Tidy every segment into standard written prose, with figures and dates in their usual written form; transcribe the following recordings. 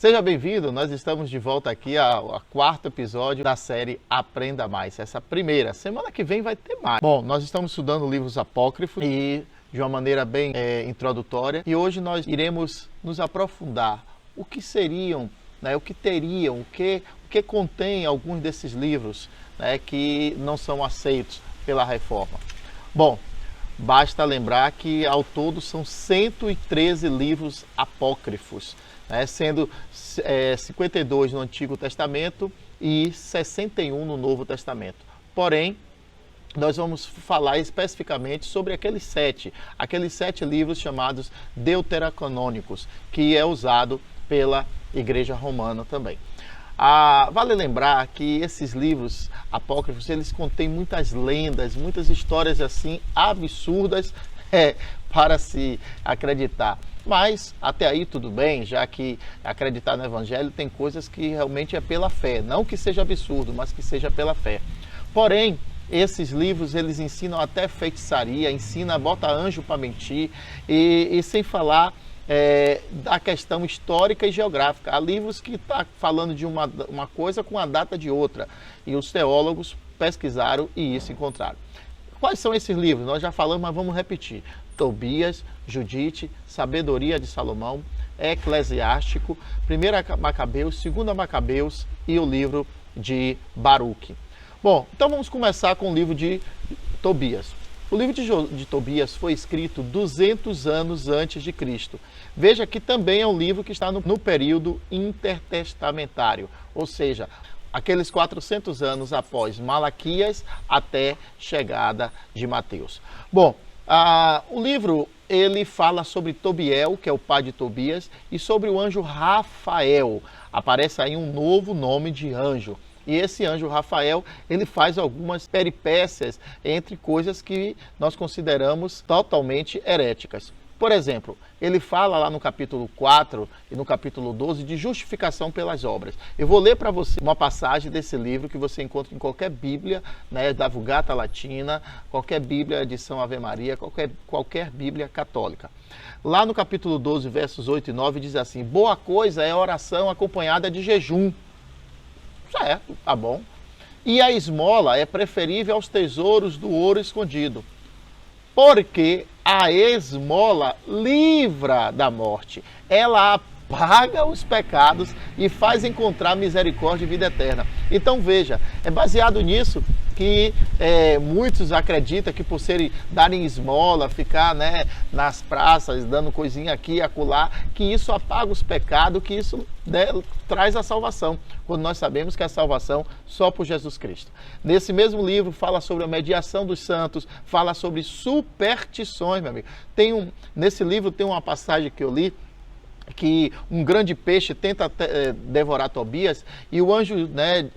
Seja bem-vindo, nós estamos de volta aqui ao quarto episódio da série Aprenda Mais. Essa primeira, semana que vem vai ter mais. Bom, nós estamos estudando livros apócrifos e de uma maneira bem introdutória. E hoje nós iremos nos aprofundar o que seriam, o que teriam, o que contém alguns desses livros que não são aceitos pela reforma. Bom, basta lembrar que ao todo são 113 livros apócrifos, sendo 52 no Antigo Testamento e 61 no Novo Testamento. Porém, nós vamos falar especificamente sobre aqueles sete livros chamados deuterocanônicos, que é usado pela Igreja Romana também. Vale lembrar que esses livros apócrifos, eles contêm muitas lendas, muitas histórias assim absurdas para se acreditar. Mas até aí tudo bem, já que acreditar no Evangelho tem coisas que realmente é pela fé. Não que seja absurdo, mas que seja pela fé. Porém, esses livros, eles ensinam até feitiçaria, bota anjo para mentir, e sem falar da questão histórica e geográfica. Há livros que estão falando de uma coisa com a data de outra. E os teólogos pesquisaram e isso encontraram. Quais são esses livros? Nós já falamos, mas vamos repetir. Tobias, Judite, Sabedoria de Salomão, Eclesiástico, 1 Macabeus, 2 Macabeus e o livro de Baruque. Bom, então vamos começar com o livro de Tobias. O livro de Tobias foi escrito 200 anos antes de Cristo. Veja que também é um livro que está no período intertestamentário, ou seja, aqueles 400 anos após Malaquias até chegada de Mateus. Bom, o livro ele fala sobre Tobiel, que é o pai de Tobias, e sobre o anjo Rafael. Aparece aí um novo nome de anjo. E esse anjo Rafael, ele faz algumas peripécias entre coisas que nós consideramos totalmente heréticas. Por exemplo, ele fala lá no capítulo 4 e no capítulo 12 de justificação pelas obras. Eu vou ler para você uma passagem desse livro que você encontra em qualquer Bíblia, da Vulgata Latina, qualquer Bíblia edição Ave Maria, qualquer Bíblia católica. Lá no capítulo 12, versos 8 e 9, diz assim: boa coisa é a oração acompanhada de jejum. Certo, tá bom. E a esmola é preferível aos tesouros do ouro escondido, porque a esmola livra da morte. Ela apaga os pecados e faz encontrar misericórdia e vida eterna. Então veja, é baseado nisso que muitos acreditam que por darem esmola, ficar nas praças dando coisinha aqui e acolá, que isso apaga os pecados, que isso traz a salvação, quando nós sabemos que a salvação só por Jesus Cristo. Nesse mesmo livro fala sobre a mediação dos santos, fala sobre superstições, meu amigo. Nesse livro tem uma passagem que eu li, que um grande peixe tenta devorar Tobias, e o anjo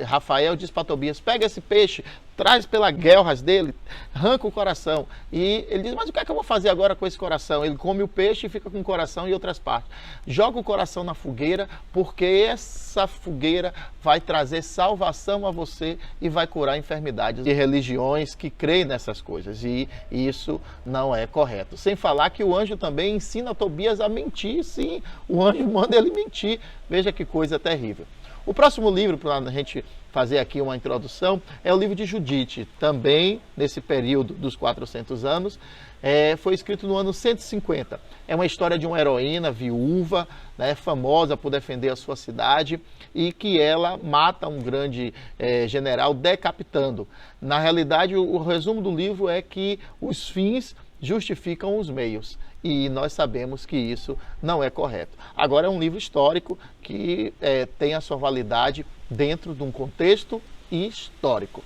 Rafael diz para Tobias: pega esse peixe, traz pelas guelras dele, arranca o coração. E ele diz: mas o que é que eu vou fazer agora com esse coração? Ele come o peixe e fica com o coração e outras partes. Joga o coração na fogueira, porque essa fogueira vai trazer salvação a você e vai curar enfermidades de religiões que creem nessas coisas. E isso não é correto. Sem falar que o anjo também ensina Tobias a mentir. Sim, o anjo manda ele mentir. Veja que coisa terrível. O próximo livro, para a gente fazer aqui uma introdução, é o livro de Judite, também nesse período dos 400 anos, foi escrito no ano 150. É uma história de uma heroína viúva, famosa por defender a sua cidade, e que ela mata um grande general decapitando. Na realidade, o resumo do livro é que os fins justificam os meios. E nós sabemos que isso não é correto. Agora é um livro histórico que tem a sua validade dentro de um contexto histórico.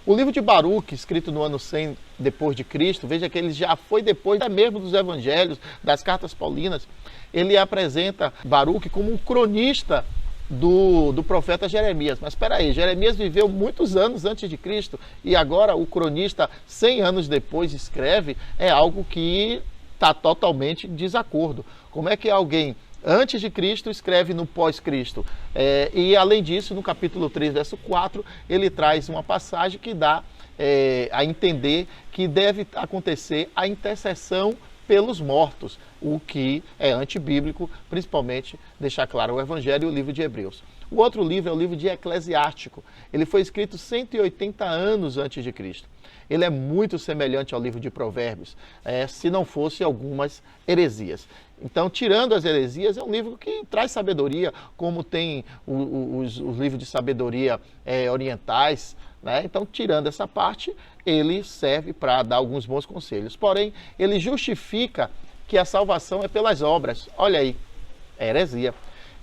O livro de Baruque, escrito no ano 100 depois de Cristo, veja que ele já foi depois até mesmo dos evangelhos, das cartas paulinas. Ele apresenta Baruque como um cronista do profeta Jeremias. Mas espera aí, Jeremias viveu muitos anos antes de Cristo e agora o cronista 100 anos depois escreve, é algo que está totalmente em desacordo. Como é que alguém antes de Cristo escreve no pós-Cristo? E além disso, no capítulo 3, verso 4, ele traz uma passagem que dá a entender que deve acontecer a intercessão pelos mortos, o que é antibíblico, principalmente deixar claro o Evangelho e o livro de Hebreus. O outro livro é o livro de Eclesiástico. Ele foi escrito 180 anos antes de Cristo. Ele é muito semelhante ao livro de Provérbios, se não fosse algumas heresias. Então, tirando as heresias, é um livro que traz sabedoria, como tem os livros de sabedoria orientais, né? Então, tirando essa parte, ele serve para dar alguns bons conselhos. Porém, ele justifica que a salvação é pelas obras. Olha aí, é heresia.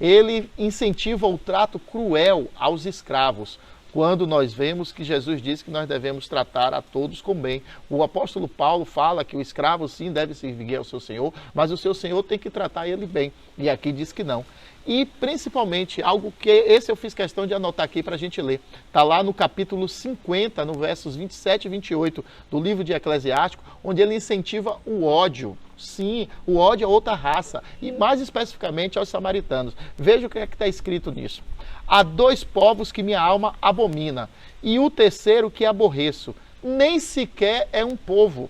Ele incentiva o trato cruel aos escravos, quando nós vemos que Jesus diz que nós devemos tratar a todos com bem. O apóstolo Paulo fala que o escravo sim deve servir ao seu senhor, mas o seu senhor tem que tratar ele bem. E aqui diz que não. E principalmente, algo que esse eu fiz questão de anotar aqui para a gente ler. Está lá no capítulo 50, no versos 27 e 28 do livro de Eclesiástico, onde ele incentiva o ódio. Sim, o ódio a outra raça, e mais especificamente aos samaritanos. Veja o que é que está escrito nisso. Há dois povos que minha alma abomina, e o terceiro que aborreço, nem sequer é um povo.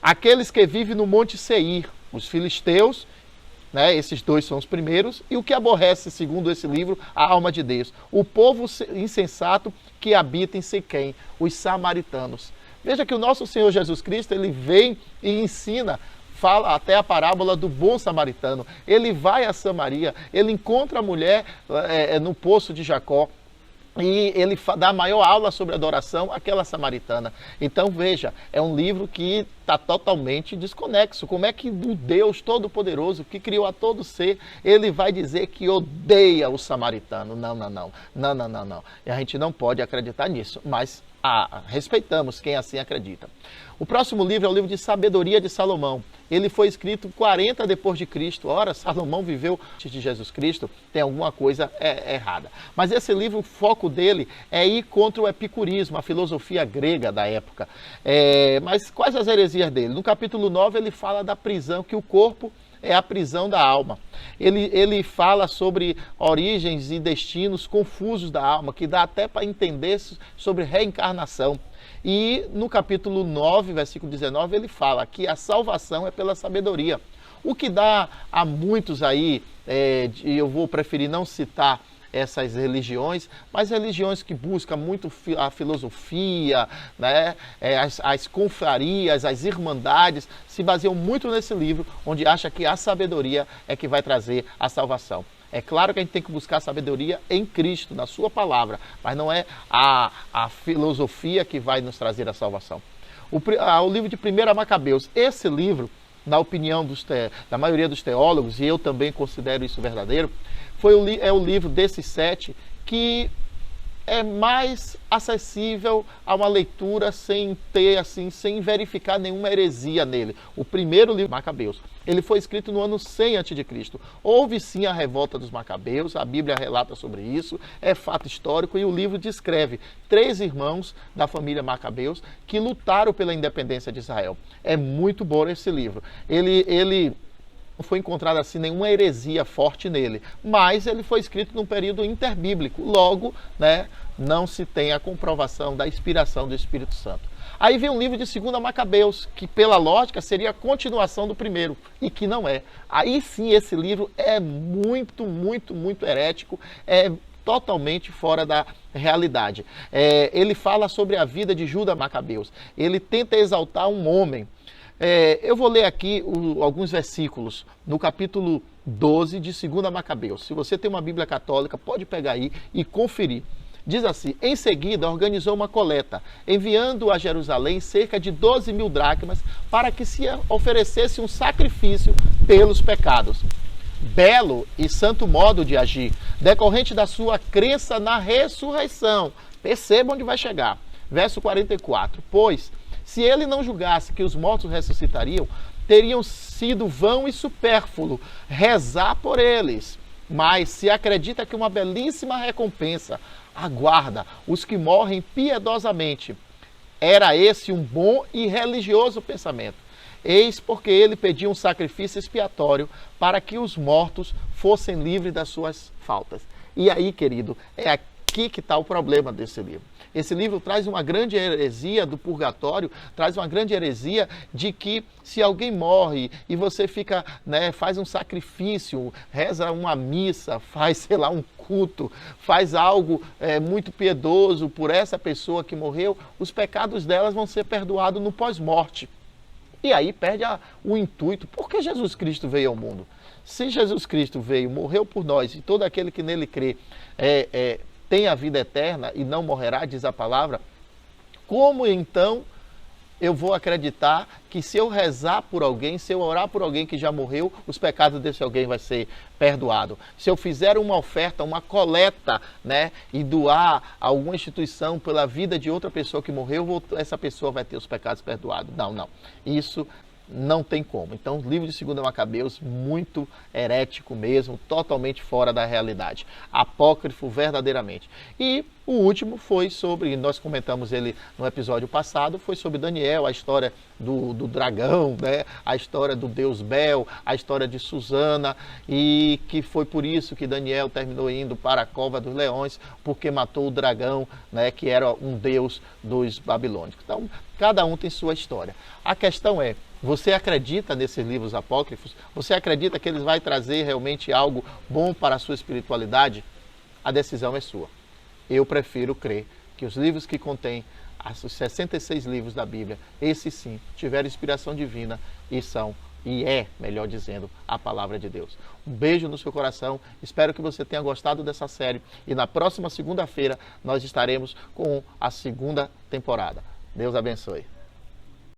Aqueles que vivem no monte Seir, os filisteus, né, esses dois são os primeiros, e o que aborrece, segundo esse livro, a alma de Deus. O povo insensato que habita em Siquém, os samaritanos. Veja que o nosso Senhor Jesus Cristo, ele vem e ensina, fala até a parábola do bom samaritano. Ele vai a Samaria, ele encontra a mulher no poço de Jacó, e ele dá a maior aula sobre adoração àquela samaritana. Então veja, é um livro que está totalmente desconexo. Como é que o Deus Todo-Poderoso, que criou a todo ser, ele vai dizer que odeia o samaritano? Não. E a gente não pode acreditar nisso, mas respeitamos quem assim acredita. O próximo livro é o livro de Sabedoria de Salomão. Ele foi escrito 40 depois de Cristo. Ora, Salomão viveu antes de Jesus Cristo, tem alguma coisa errada. Mas esse livro, o foco dele é ir contra o epicurismo, a filosofia grega da época. Mas quais as heresias dele? No capítulo 9 ele fala da prisão, que o corpo é a prisão da alma. Ele fala sobre origens e destinos confusos da alma, que dá até para entender sobre reencarnação. E no capítulo 9, versículo 19, ele fala que a salvação é pela sabedoria. O que dá a muitos aí, eu vou preferir não citar essas religiões, mas religiões que buscam muito a filosofia, né? As confrarias, as irmandades, se baseiam muito nesse livro, onde acha que a sabedoria é que vai trazer a salvação. É claro que a gente tem que buscar sabedoria em Cristo, na sua palavra, mas não é a filosofia que vai nos trazer a salvação. O livro de 1 Macabeus, esse livro, na opinião da maioria dos teólogos, e eu também considero isso verdadeiro, é o livro desses 7 que é mais acessível a uma leitura sem verificar nenhuma heresia nele. O primeiro livro, Macabeus, ele foi escrito no ano 100 a.C. Houve sim a revolta dos Macabeus, a Bíblia relata sobre isso, é fato histórico, e o livro descreve 3 irmãos da família Macabeus que lutaram pela independência de Israel. É muito bom esse livro. Ele não foi encontrada assim nenhuma heresia forte nele, mas ele foi escrito num período interbíblico, logo, né, não se tem a comprovação da inspiração do Espírito Santo. Aí vem um livro de 2 Macabeus, que pela lógica seria a continuação do primeiro, e que não é. Aí sim esse livro é muito herético, é totalmente fora da realidade. Ele fala sobre a vida de Judas Macabeus, ele tenta exaltar um homem. Eu vou ler aqui alguns versículos no capítulo 12 de 2 Macabeus. Se você tem uma Bíblia católica, pode pegar aí e conferir. Diz assim: em seguida organizou uma coleta, enviando a Jerusalém cerca de 12.000 dracmas para que se oferecesse um sacrifício pelos pecados. Belo e santo modo de agir, decorrente da sua crença na ressurreição. Perceba onde vai chegar. Verso 44. Pois, se ele não julgasse que os mortos ressuscitariam, teriam sido vão e supérfluo rezar por eles. Mas se acredita que uma belíssima recompensa aguarda os que morrem piedosamente, era esse um bom e religioso pensamento. Eis porque ele pediu um sacrifício expiatório para que os mortos fossem livres das suas faltas. E aí, querido, é aqui aqui que está o problema desse livro. Esse livro traz uma grande heresia do purgatório, traz uma grande heresia de que se alguém morre e você fica, né, faz um sacrifício, reza uma missa, faz, sei lá, um culto, faz algo muito piedoso por essa pessoa que morreu, os pecados delas vão ser perdoados no pós-morte. E aí perde o intuito. Por que Jesus Cristo veio ao mundo? Se Jesus Cristo veio, morreu por nós e todo aquele que nele crê tem a vida eterna e não morrerá, diz a palavra, como então eu vou acreditar que se eu rezar por alguém, se eu orar por alguém que já morreu, os pecados desse alguém vai ser perdoado? Se eu fizer uma oferta, uma coleta, né, e doar a alguma instituição pela vida de outra pessoa que morreu, essa pessoa vai ter os pecados perdoados? Não, não. Isso não tem como. Então, o livro de 2 Macabeus, muito herético mesmo, totalmente fora da realidade. Apócrifo verdadeiramente. E o último foi sobre, nós comentamos ele no episódio passado, foi sobre Daniel, a história do dragão, né? A história do deus Bel, a história de Susana, e que foi por isso que Daniel terminou indo para a cova dos leões, porque matou o dragão, né? Que era um deus dos babilônicos. Então, cada um tem sua história. A questão é, você acredita nesses livros apócrifos? Você acredita que eles vão trazer realmente algo bom para a sua espiritualidade? A decisão é sua. Eu prefiro crer que os livros que contêm os 66 livros da Bíblia, esses sim, tiveram inspiração divina e é, melhor dizendo, a palavra de Deus. Um beijo no seu coração, espero que você tenha gostado dessa série e na próxima segunda-feira nós estaremos com a segunda temporada. Deus abençoe.